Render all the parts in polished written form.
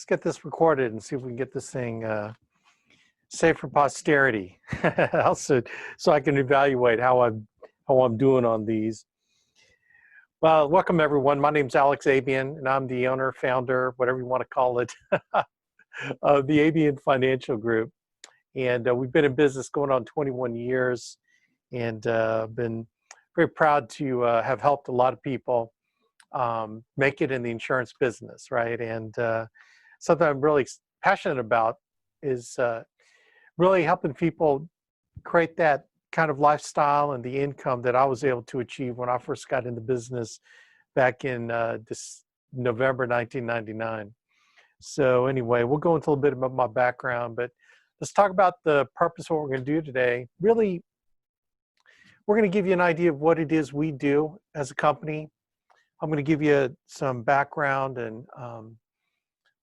let's get this recorded and see if we can get this thing saved for posterity. Also, so I can evaluate how I'm doing on these. Well, welcome everyone. My name's Alex ABN, and I'm the owner, founder, whatever you want to call it, of the ABN Financial Group. And we've been in business going on 21 years, and been very proud to have helped a lot of people make it in the insurance business, right? And something I'm really passionate about is really helping people create that kind of lifestyle and the income that I was able to achieve when I first got into business back in November 1999. So anyway, we'll go into a little bit about my background, but let's talk about the purpose of what we're going to do today. Really, we're going to give you an idea of what it is we do as a company. I'm going to give you some background and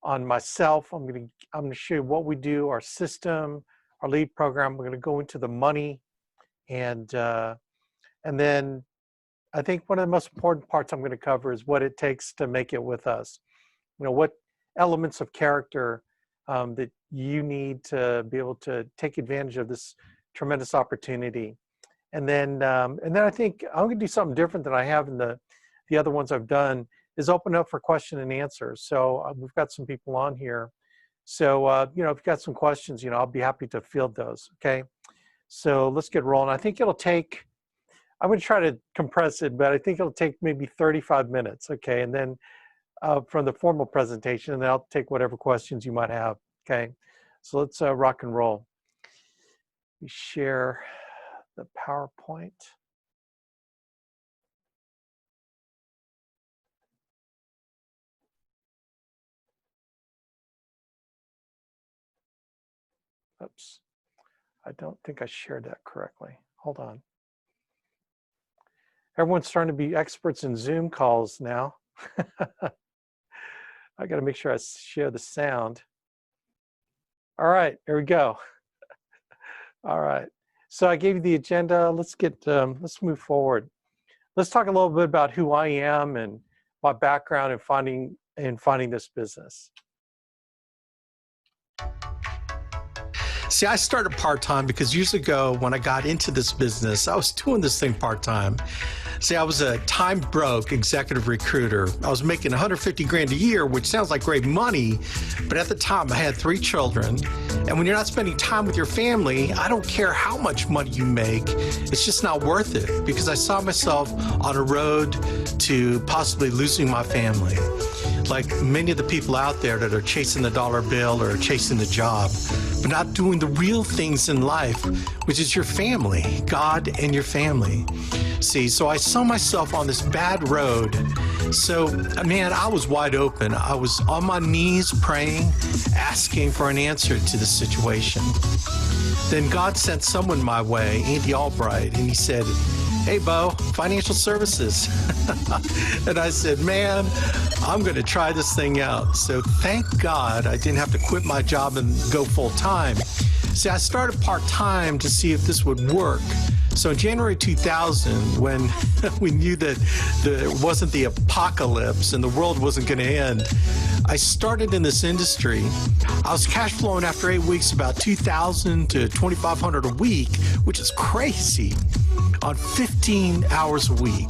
on myself. I'm going to show you what we do, our system, our lead program. We're going to go into the money, and then I think one of the most important parts I'm going to cover is what it takes to make it with us. You know, what elements of character that you need to be able to take advantage of this tremendous opportunity. And then I think I'm going to do something different than I have in the other ones I've done, is open up for question and answers. So we've got some people on here. So, you know, if you've got some questions, you know, I'll be happy to field those, okay? So let's get rolling. I think it'll take, I'm going to try to compress it, but I think it'll take maybe 35 minutes, okay? And then from the formal presentation, and then I'll take whatever questions you might have, okay? So let's rock and roll. Let me share the PowerPoint. Oops, I don't think I shared that correctly. Hold on. Everyone's starting to be experts in Zoom calls now. I got to make sure I share the sound. All right, here we go. All right, so I gave you the agenda. Let's move forward. Let's talk a little bit about who I am and my background in finding this business. See, I started part-time because years ago when I got into this business, I was doing this thing part-time. See, I was a time broke executive recruiter. I was making 150 grand a year, which sounds like great money, but at the time I had 3 children. And when you're not spending time with your family, I don't care how much money you make, it's just not worth it, because I saw myself on a road to possibly losing my family. Like many of the people out there that are chasing the dollar bill or chasing the job, but not doing the real things in life, which is your family, God and your family. See, so I saw myself on this bad road. So, man, I was wide open. I was on my knees praying, asking for an answer to the situation. Then God sent someone my way, Andy Albright, and he said, "Hey, Bo, financial services." And I said, man, I'm going to try this thing out. So thank God I didn't have to quit my job and go full time. See, I started part-time to see if this would work. So in January 2000, when we knew that there wasn't the apocalypse and the world wasn't going to end, I started in this industry. I was cash flowing after 8 weeks about $2,000 to $2,500 a week, which is crazy, on 15 hours a week.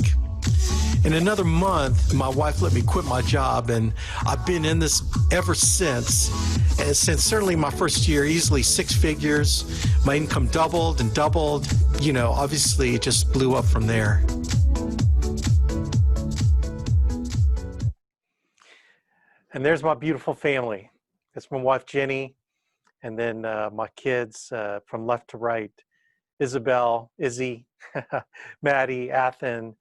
In another month, my wife let me quit my job, and I've been in this ever since. And since certainly my first year, easily 6 figures, my income doubled and doubled. You know, obviously it just blew up from there. And there's my beautiful family. That's my wife, Jenny, and then my kids from left to right, Isabel, Izzy, Maddie, Athen,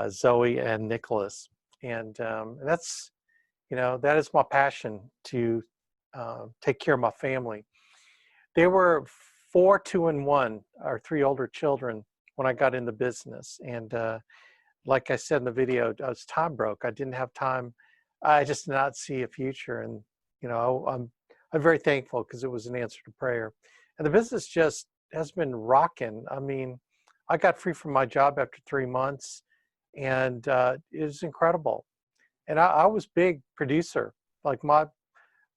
Zoe, and Nicholas. And that's, you know, that is my passion, to take care of my family. They were 4, 2, and 1, our 3 older children, when I got in the business. And like I said in the video, I was time broke. I didn't have time. I just did not see a future. And, you know, I'm very thankful, because it was an answer to prayer. And the business just has been rocking. I mean, I got free from my job after 3 months, and it was incredible. And I was big producer. Like my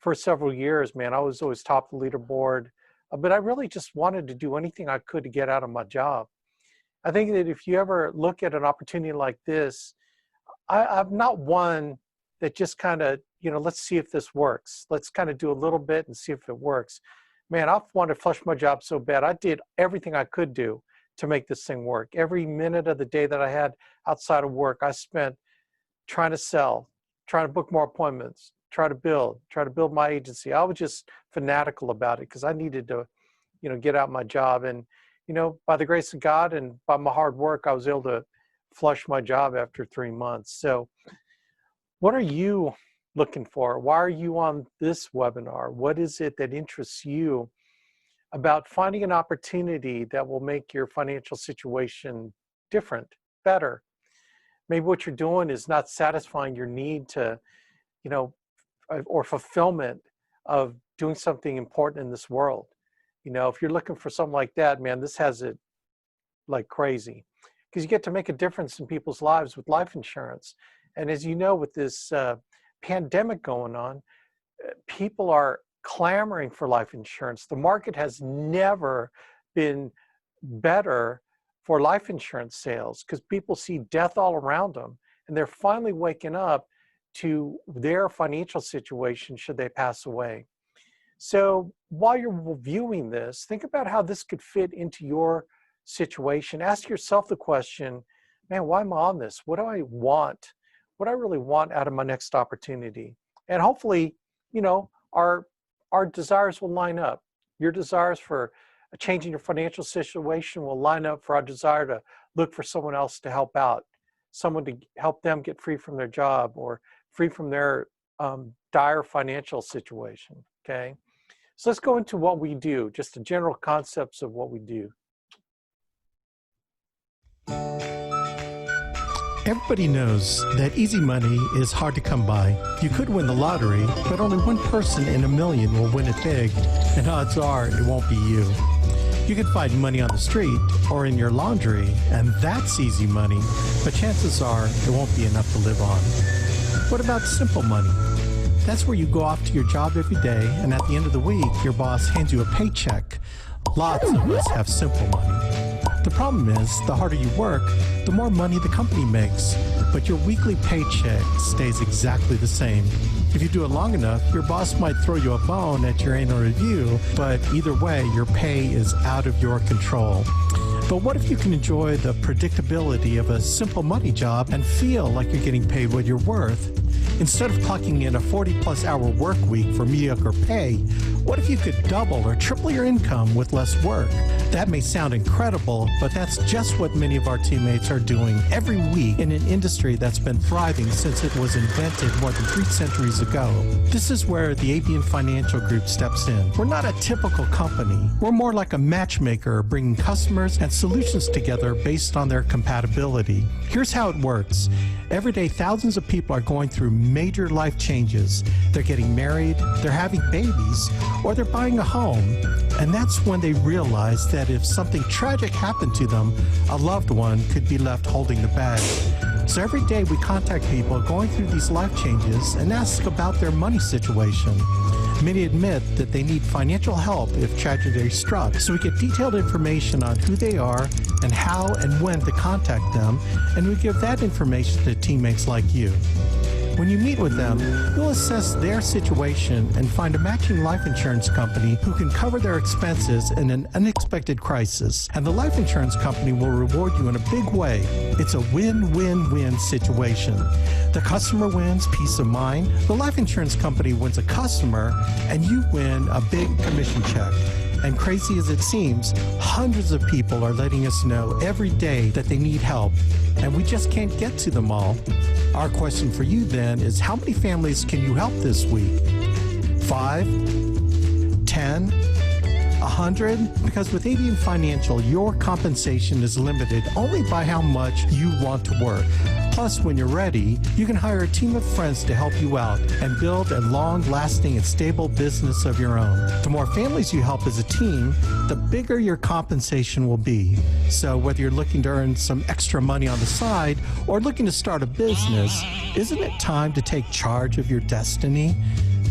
for several years, man, I was always top of the leaderboard, but I really just wanted to do anything I could to get out of my job. I think that if you ever look at an opportunity like this, I'm not one that just kind of, let's see if this works. Let's kind of do a little bit and see if it works. Man, I've wanted to flush my job so bad. I did everything I could do to make this thing work. Every minute of the day that I had outside of work, I spent trying to sell, trying to book more appointments, try to build my agency. I was just fanatical about it because I needed to, get out my job. And, by the grace of God and by my hard work, I was able to flush my job after 3 months. So what are you looking for? Why are you on this webinar? What is it that interests you about finding an opportunity that will make your financial situation different, better? Maybe what you're doing is not satisfying your need to, or fulfillment of doing something important in this world. If you're looking for something like that, man, this has it like crazy, because you get to make a difference in people's lives with life insurance. And as you know, with this pandemic going on, people are clamoring for life insurance. The market has never been better for life insurance sales because people see death all around them, and they're finally waking up to their financial situation should they pass away. So while you're viewing this, think about how this could fit into your situation. Ask yourself the question, man, why am I on this? What do I want? What do I really want out of my next opportunity? And hopefully, our desires will line up. Your desires for changing your financial situation will line up for our desire to look for someone else to help out, someone to help them get free from their job or free from their dire financial situation, okay? So let's go into what we do, just the general concepts of what we do. Everybody knows that easy money is hard to come by. You could win the lottery, but only one person in a million will win it big, and odds are it won't be you. You can find money on the street or in your laundry, and that's easy money, but chances are it won't be enough to live on. What about simple money? That's where you go off to your job every day, and at the end of the week, your boss hands you a paycheck. Lots of us have simple money. The problem is, the harder you work, the more money the company makes, but your weekly paycheck stays exactly the same. If you do it long enough, your boss might throw you a bone at your annual review, but either way, your pay is out of your control. But what if you can enjoy the predictability of a simple money job and feel like you're getting paid what you're worth? Instead of clocking in a 40-plus hour work week for mediocre pay, what if you could double or triple your income with less work? That may sound incredible, but that's just what many of our teammates are doing every week in an industry that's been thriving since it was invented more than 3 centuries ago. This is where the ABN Financial Group steps in. We're not a typical company. We're more like a matchmaker, bringing customers and solutions together based on their compatibility. Here's how it works. Every day, thousands of people are going through major life changes. They're getting married, they're having babies, or they're buying a home. And that's when they realize that if something tragic happened to them, a loved one could be left holding the bag. So every day we contact people going through these life changes and ask about their money situation. Many admit that they need financial help if tragedy struck, so we get detailed information on who they are and how and when to contact them, and we give that information to teammates like you. When you meet with them, you'll assess their situation and find a matching life insurance company who can cover their expenses in an unexpected crisis. And the life insurance company will reward you in a big way. It's a win-win-win situation. The customer wins peace of mind, the life insurance company wins a customer, and you win a big commission check. And crazy as it seems, hundreds of people are letting us know every day that they need help, and we just can't get to them all. Our question for you then is, how many families can you help this week? 5? 10? 100? Because with ABN Financial, your compensation is limited only by how much you want to work. Plus, when you're ready, you can hire a team of friends to help you out and build a long-lasting and stable business of your own. The more families you help as a team, the bigger your compensation will be. So whether you're looking to earn some extra money on the side or looking to start a business, isn't it time to take charge of your destiny?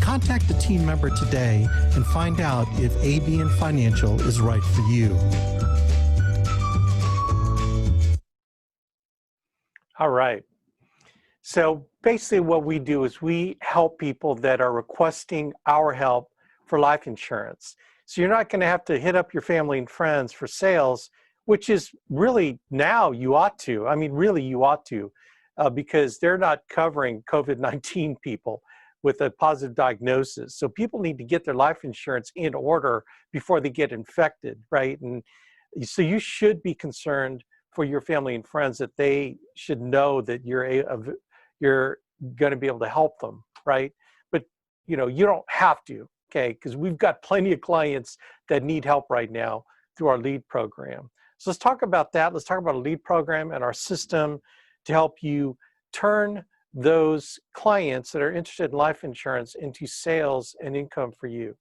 Contact a team member today and find out if ABN Financial is right for you. All right. So basically what we do is we help people that are requesting our help for life insurance. So you're not going to have to hit up your family and friends for sales, which is really now you ought to. I mean, really you ought to, because they're not covering COVID-19 people with a positive diagnosis. So people need to get their life insurance in order before they get infected, right? And so you should be concerned for your family and friends that they should know that you're going to be able to help them, right? But you don't have to, okay? Because we've got plenty of clients that need help right now through our lead program. So let's talk about that. Let's talk about a lead program and our system to help you turn those clients that are interested in life insurance into sales and income for you.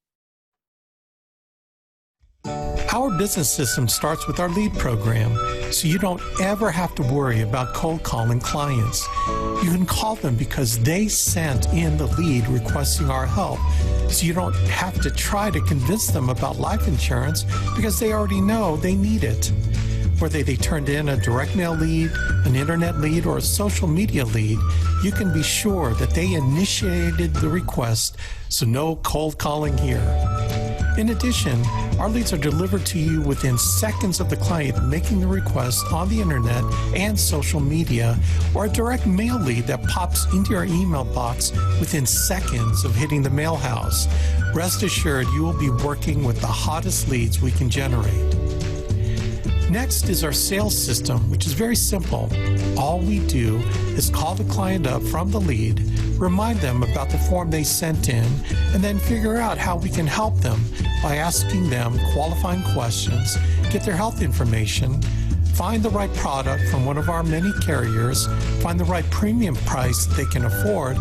Our business system starts with our lead program, so you don't ever have to worry about cold calling clients. You can call them because they sent in the lead requesting our help, so you don't have to try to convince them about life insurance because they already know they need it. Whether they turned in a direct mail lead, an internet lead, or a social media lead, you can be sure that they initiated the request, so no cold calling here. In addition, our leads are delivered to you within seconds of the client making the request on the internet and social media, or a direct mail lead that pops into your email box within seconds of hitting the mail house. Rest assured, you will be working with the hottest leads we can generate. Next is our sales system, which is very simple. All we do is call the client up from the lead, remind them about the form they sent in, and then figure out how we can help them by asking them qualifying questions, get their health information, find the right product from one of our many carriers, find the right premium price that they can afford,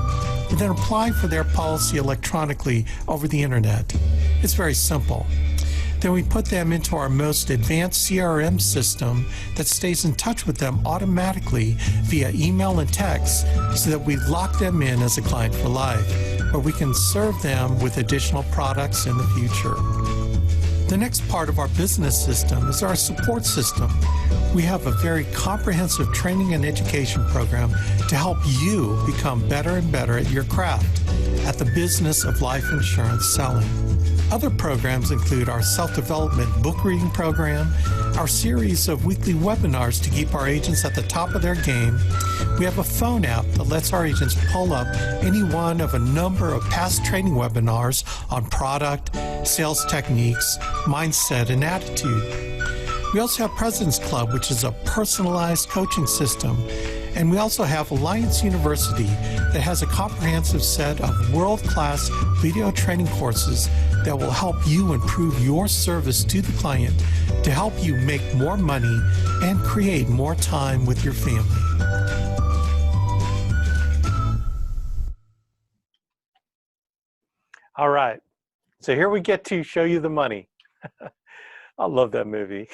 and then apply for their policy electronically over the internet. It's very simple. Then we put them into our most advanced CRM system that stays in touch with them automatically via email and text so that we lock them in as a client for life, where we can serve them with additional products in the future. The next part of our business system is our support system. We have a very comprehensive training and education program to help you become better and better at your craft, at the business of life insurance selling. Other programs include our self-development book reading program, our series of weekly webinars to keep our agents at the top of their game. We have a phone app that lets our agents pull up any one of a number of past training webinars on product, sales techniques, mindset, and attitude. We also have President's Club, which is a personalized coaching system. And we also have Alliance University that has a comprehensive set of world-class video training courses that will help you improve your service to the client to help you make more money and create more time with your family. All right. So here we get to Show You the Money. I love that movie.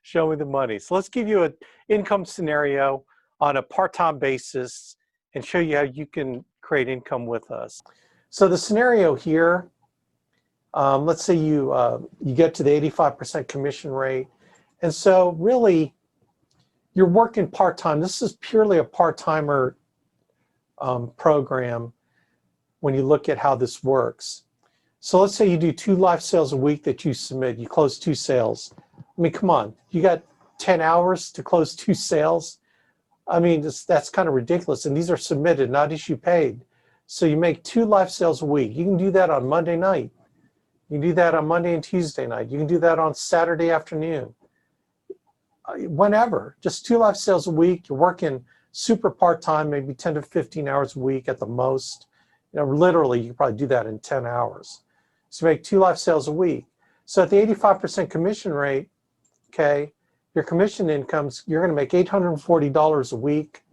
Show me the money. So let's give you an income scenario on a part-time basis and show you how you can create income with us. So the scenario here, let's say you get to the 85% commission rate. And so really you're working part-time. This is purely a part-timer program when you look at how this works. So let's say you do 2 life sales a week that you submit, you close 2 sales. I mean, come on, you got 10 hours to close 2 sales? I mean, that's kind of ridiculous. And these are submitted, not issue paid. So you make 2 life sales a week. You can do that on Monday night. You can do that on Monday and Tuesday night. You can do that on Saturday afternoon. Whenever, just 2 life sales a week. You're working super part-time, maybe 10 to 15 hours a week at the most. Literally, you can probably do that in 10 hours. So make 2 life sales a week. So at the 85% commission rate, okay, your commission incomes, you're going to make $840 a week.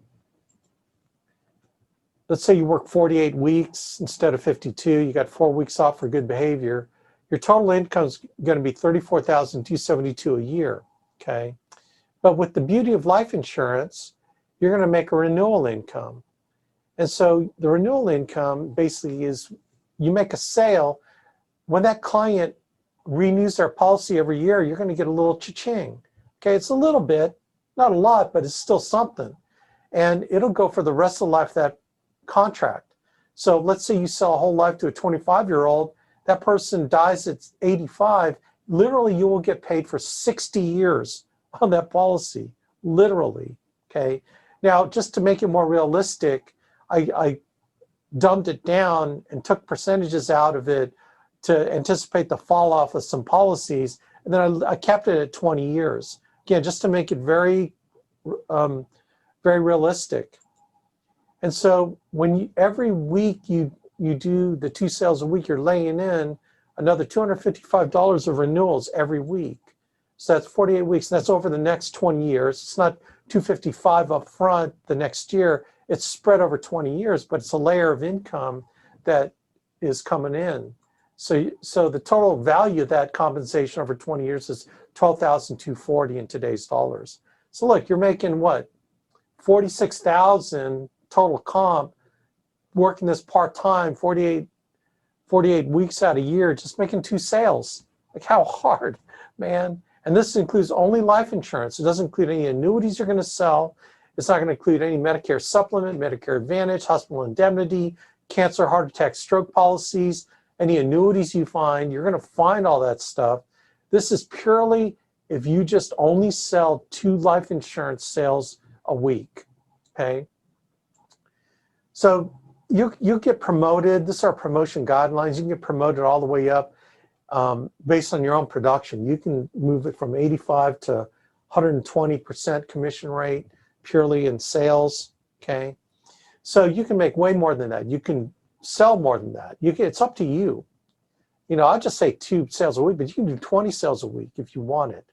Let's say you work 48 weeks instead of 52. You got 4 weeks off for good behavior. Your total income is going to be $34,272 a year, okay? But with the beauty of life insurance, you're going to make a renewal income. And so the renewal income basically is you make a sale. When that client renews their policy every year, you're going to get a little cha-ching. Okay, it's a little bit, not a lot, but it's still something. And it'll go for the rest of the life of that contract. So let's say you sell a whole life to a 25-year-old, that person dies at 85, literally you will get paid for 60 years on that policy, literally, okay? Now, just to make it more realistic, I dumbed it down and took percentages out of it to anticipate the fall off of some policies, and then I kept it at 20 years. Again, just to make it very, very realistic. And so when every week you do the 2 sales a week, you're laying in another $255 of renewals every week. So that's 48 weeks, and that's over the next 20 years. It's not $255 up front the next year. It's spread over 20 years, but it's a layer of income that is coming in. So the total value of that compensation over 20 years is $12,240 in today's dollars. So look, you're making what? $46,000 total comp, working this part-time, 48 weeks out a year, just making 2 sales. Like, how hard, man? And this includes only life insurance. It doesn't include any annuities you're going to sell. It's not going to include any Medicare supplement, Medicare Advantage, hospital indemnity, cancer, heart attack, stroke policies, any annuities you find. You're going to find all that stuff. This is purely if you just only sell 2 life insurance sales a week, okay? So you get promoted. This is our promotion guidelines. You can get promoted all the way up based on your own production. You can move it from 85 to 120% commission rate purely in sales, okay? So you can make way more than that. You can sell more than that. It's up to you. You know, I'll just say 2 sales a week, but you can do 20 sales a week if you want it.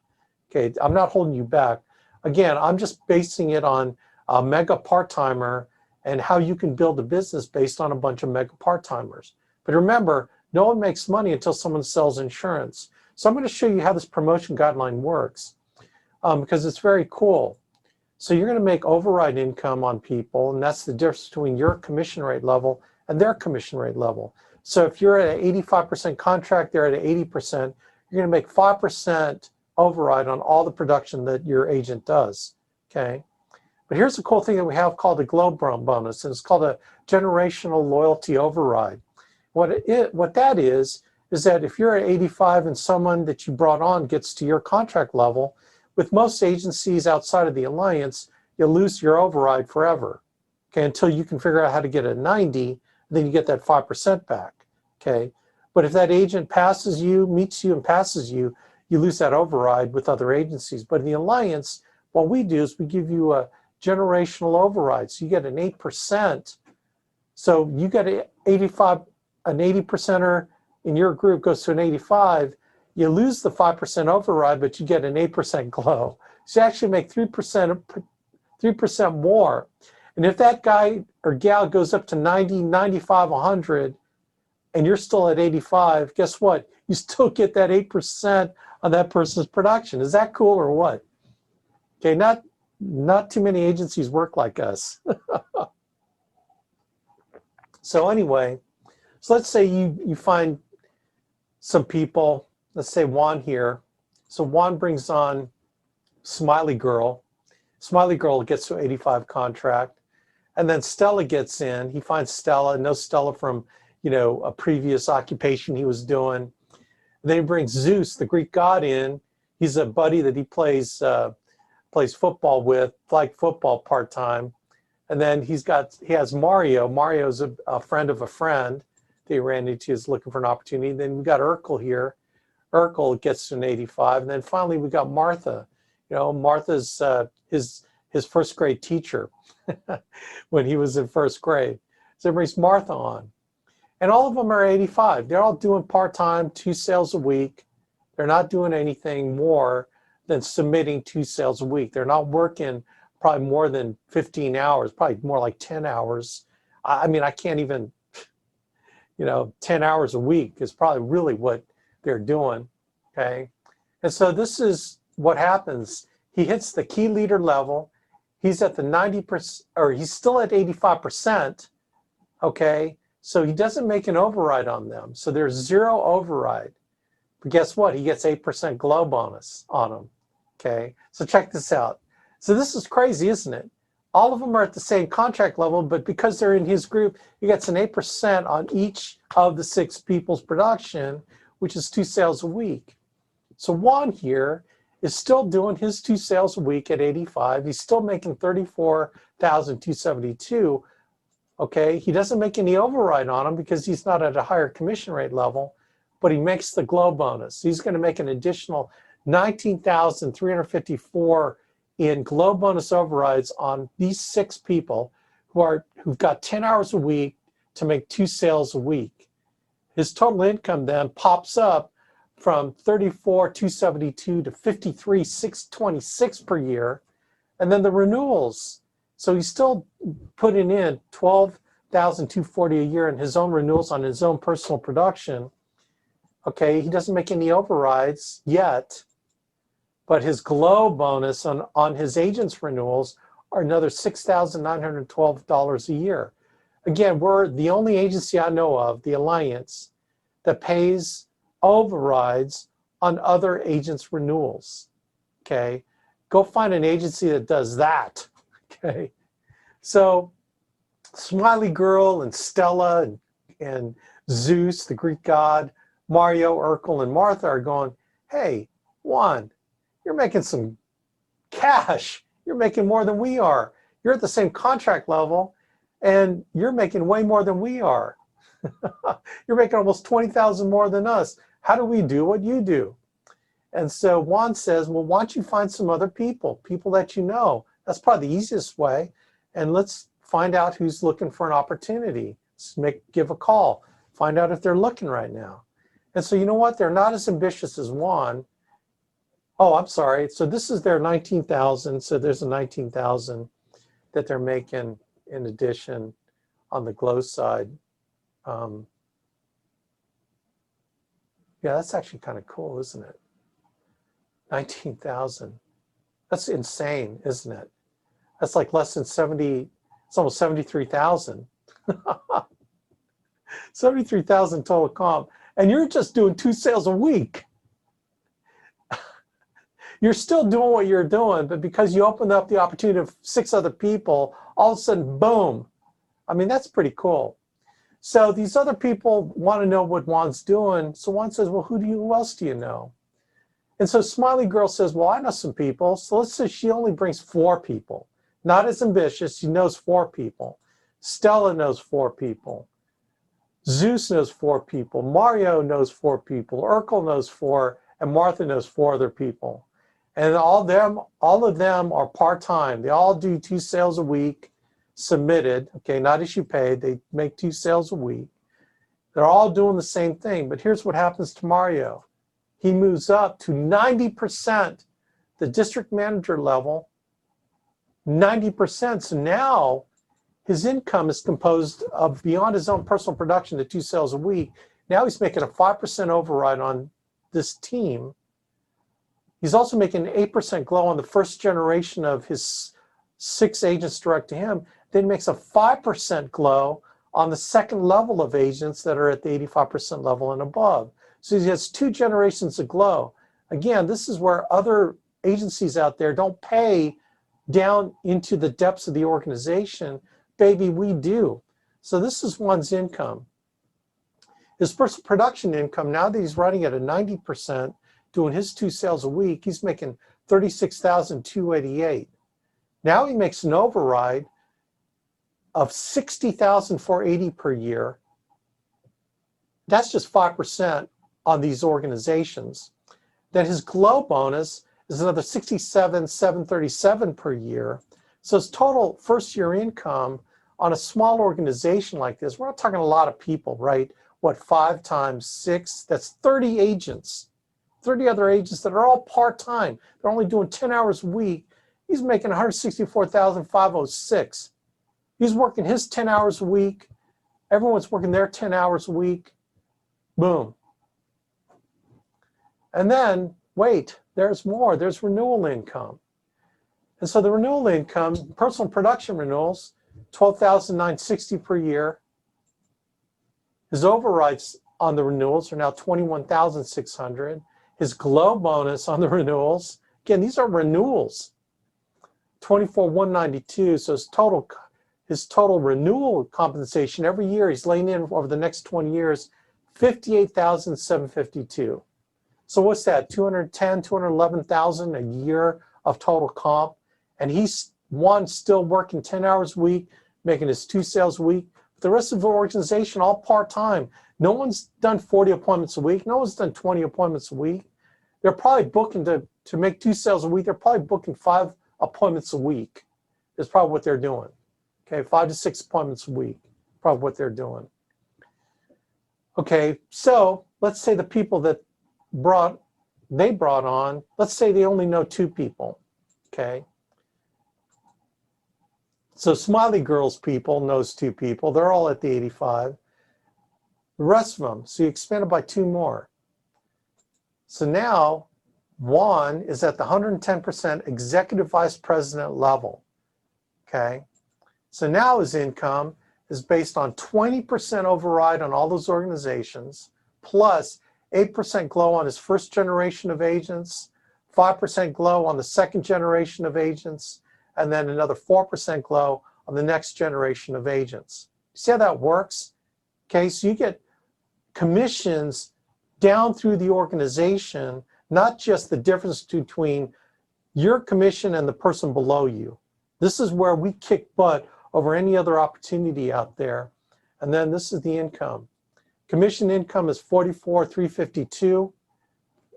Okay, I'm not holding you back. Again, I'm just basing it on a mega part-timer and how you can build a business based on a bunch of mega part-timers. But remember, no one makes money until someone sells insurance. So I'm going to show you how this promotion guideline works because it's very cool. So you're going to make override income on people, and that's the difference between your commission rate level and their commission rate level. So if you're at an 85% contract, they're at an 80%, you're going to make 5% override on all the production that your agent does, okay? But here's the cool thing that we have called a globe bonus, and it's called a generational loyalty override. What that is that if you're at 85 and someone that you brought on gets to your contract level, with most agencies outside of the alliance, you'll lose your override forever, okay, until you can figure out how to get a 90, then you get that 5% back, okay? But if that agent passes you, meets you and passes you, you lose that override with other agencies. But in the alliance, what we do is we give you a generational override. So you get an 8%. So you get an 80%er in your group goes to an 85. You lose the 5% override, but you get an 8% glow. So you actually make 3% more. And if that guy or gal goes up to 90, 95, 100, and you're still at 85, guess what? You still get that 8% on that person's production. Is that cool or what? Okay, not too many agencies work like us. So anyway, so let's say you find some people, let's say Juan here. So Juan brings on Smiley Girl. Smiley Girl gets to 85 contract. And then Stella gets in. He finds Stella, knows Stella from, you know, a previous occupation he was doing. And then he brings Zeus, the Greek god, in. He's a buddy that he plays football with, flag football part-time. And then he has Mario. Mario's a friend of a friend that he ran into, is looking for an opportunity. Then we got Urkel here. Urkel gets to an 85. And then finally we got Martha. You know, Martha's his first grade teacher when he was in first grade. So he brings Martha on. And all of them are 85. They're all doing part-time, 2 sales a week. They're not doing anything more than submitting 2 sales a week. They're not working probably more than 15 hours, probably more like 10 hours. I mean, I can't even, 10 hours a week is probably really what they're doing, okay? And so this is what happens. He hits the key leader level. He's at the 90%, or he's still at 85%, Okay, so he doesn't make an override on them. So there's zero override. But guess what? He gets 8% glow bonus on them. Okay, so check this out. So this is crazy, isn't it? All of them are at the same contract level, but because they're in his group, he gets an 8% on each of the 6 people's production, which is 2 sales a week. So Juan here is still doing his 2 sales a week at 85. He's still making 34,272. Okay, he doesn't make any override on them because he's not at a higher commission rate level, but he makes the glow bonus. He's going to make an additional 19,354 in glow bonus overrides on these 6 people who've got 10 hours a week to make 2 sales a week. His total income then pops up from 34,272 to 53,626 per year, and then the renewals. So he's still putting in 12,240 a year in his own renewals on his own personal production. Okay, he doesn't make any overrides yet, but his glow bonus on his agent's renewals are another $6,912 a year. Again, we're the only agency I know of, the Alliance, that pays overrides on other agents' renewals. Okay, go find an agency that does that. Okay, so Smiley Girl and Stella and Zeus, the Greek god, Mario, Urkel, and Martha are going, hey, Juan, you're making some cash. You're making more than we are. You're at the same contract level, and you're making way more than we are. You're making almost 20,000 more than us. How do we do what you do? And so Juan says, well, why don't you find some other people that you know? That's probably the easiest way. And let's find out who's looking for an opportunity. Give a call. Find out if they're looking right now. And so you know what? They're not as ambitious as Juan. Oh, I'm sorry. So this is their 19,000. So there's a 19,000 that they're making in addition on the glow side. Yeah, that's actually kind of cool, isn't it? 19,000. That's insane, isn't it? That's like less than 70, it's almost 73,000. 73,000 total comp. And you're just doing 2 sales a week. You're still doing what you're doing, but because you opened up the opportunity of 6 other people, all of a sudden, boom. I mean, that's pretty cool. So these other people want to know what Juan's doing. So Juan says, well, who else do you know? And so Smiley Girl says, well, I know some people. So let's say she only brings 4 people. Not as ambitious. She knows 4 people. Stella knows 4 people. Zeus knows 4 people. Mario knows 4 people. Urkel knows 4. And Martha knows 4 other people. And all of them are part-time. They all do 2 sales a week submitted. Okay, not issue paid. They make 2 sales a week. They're all doing the same thing. But here's what happens to Mario. He moves up to 90%, the district manager level, 90%. So now his income is composed of, beyond his own personal production, the 2 sales a week. Now he's making a 5% override on this team. He's also making an 8% glow on the first generation of his 6 agents direct to him. Then makes a 5% glow on the second level of agents that are at the 85% level and above. So he has 2 generations of glow. Again, this is where other agencies out there don't pay down into the depths of the organization. Baby, we do. So this is one's income. His personal production income, now that he's running at a 90%, doing his 2 sales a week, he's making $36,288. Now he makes an override of $60,480 per year. That's just 5% on these organizations. Then his glow bonus is another $67,737 per year. So his total first year income on a small organization like this, we're not talking a lot of people, right? What, 5 times 6? That's 30 agents. 30 other agents that are all part-time. They're only doing 10 hours a week. He's making $164,506. He's working his 10 hours a week. Everyone's working their 10 hours a week. Boom. And then, wait, there's more. There's renewal income. And so the renewal income, personal production renewals, $12,960 per year. His overrides on the renewals are now $21,600. His glow bonus on the renewals, again, these are renewals, $24,192. So his total renewal compensation every year he's laying in over the next 20 years, $58,752. So what's that? $210,000, $211,000 a year of total comp, and he's still working 10 hours a week, making his 2 sales a week. The rest of the organization all part-time. No one's done 40 appointments a week. No one's done 20 appointments a week. They're probably booking to make 2 sales a week. They're probably booking 5 appointments a week. Is probably what they're doing. Okay, 5 to 6 appointments a week. Probably what they're doing. Okay, so let's say the people that they brought on, let's say they only know 2 people. Okay. So Smiley Girls people knows 2 people. They're all at the 85. The rest of them, so you expand it by 2 more. So now Juan is at the 110% executive vice president level. Okay. So now his income is based on 20% override on all those organizations, plus 8% glow on his first generation of agents, 5% glow on the second generation of agents, and then another 4% glow on the next generation of agents. See how that works? Okay, so you get commissions down through the organization, not just the difference between your commission and the person below you. This is where we kick butt over any other opportunity out there. And then this is the income. Commission income is $44,352,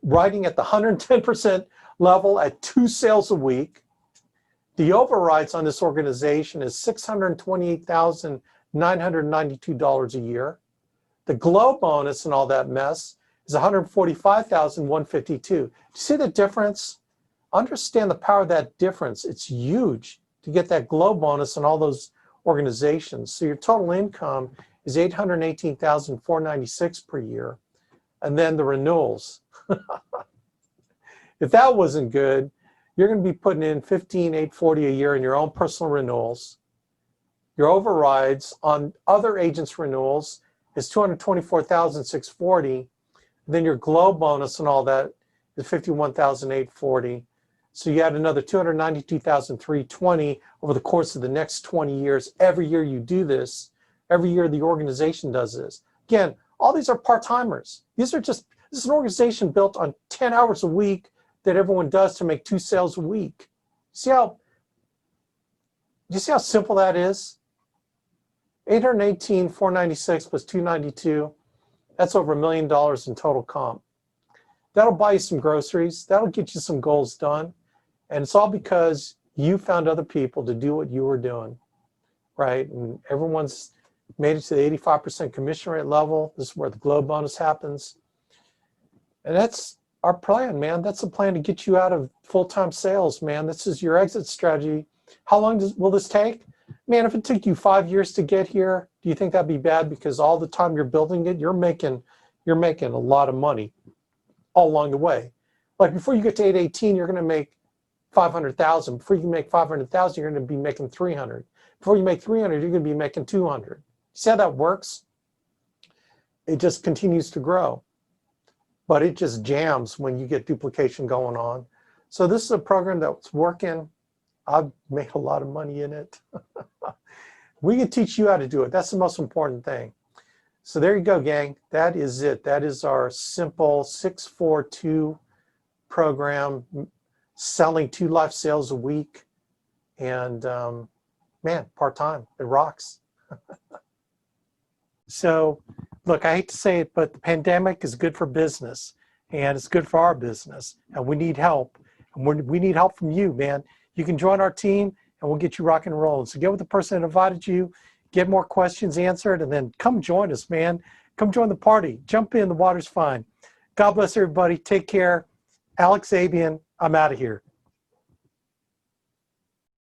riding at the 110% level at 2 sales a week. The overrides on this organization is $628,992 a year. The glow bonus and all that mess is $145,152. Do you see the difference? Understand the power of that difference. It's huge to get that glow bonus in all those organizations. So your total income is $818,496 per year. And then the renewals. If that wasn't good, you're going to be putting in $15,840 a year in your own personal renewals. Your overrides on other agents' renewals is $224,640. Then your glow bonus and all that is $51,840. So you add another $292,320 over the course of the next 20 years. Every year you do this, every year the organization does this. Again, all these are part-timers. This is an organization built on 10 hours a week that everyone does to make 2 sales a week. Do you see how simple that is? $818,496 plus $292, that's over $1 million in total comp. That'll buy you some groceries. That'll get you some goals done. And it's all because you found other people to do what you were doing, right? And everyone's made it to the 85% commission rate level. This is where the glow bonus happens. And that's our plan, man. That's the plan to get you out of full-time sales, man. This is your exit strategy. How long will this take? Man, if it took you 5 years to get here, do you think that'd be bad? Because all the time you're building it, you're making a lot of money all along the way. Like before you get to 818, you're going to make 500,000. Before you can make 500,000, you're going to be making 300. Before you make 300, you're going to be making 200. See how that works? It just continues to grow. But it just jams when you get duplication going on. So this is a program that's working. I've made a lot of money in it. We can teach you how to do it. That's the most important thing. So there you go, gang. That is it. That is our simple 642 program, selling 2 life sales a week. And man, part-time, it rocks. So look, I hate to say it, but the pandemic is good for business, and it's good for our business, and we need help. And we need help from you, man. You can join our team, and we'll get you rocking and rolling. So get with the person that invited you, get more questions answered, and then come join us, man. Come join the party. Jump in. The water's fine. God bless everybody. Take care. Alex Abuyuan, I'm out of here.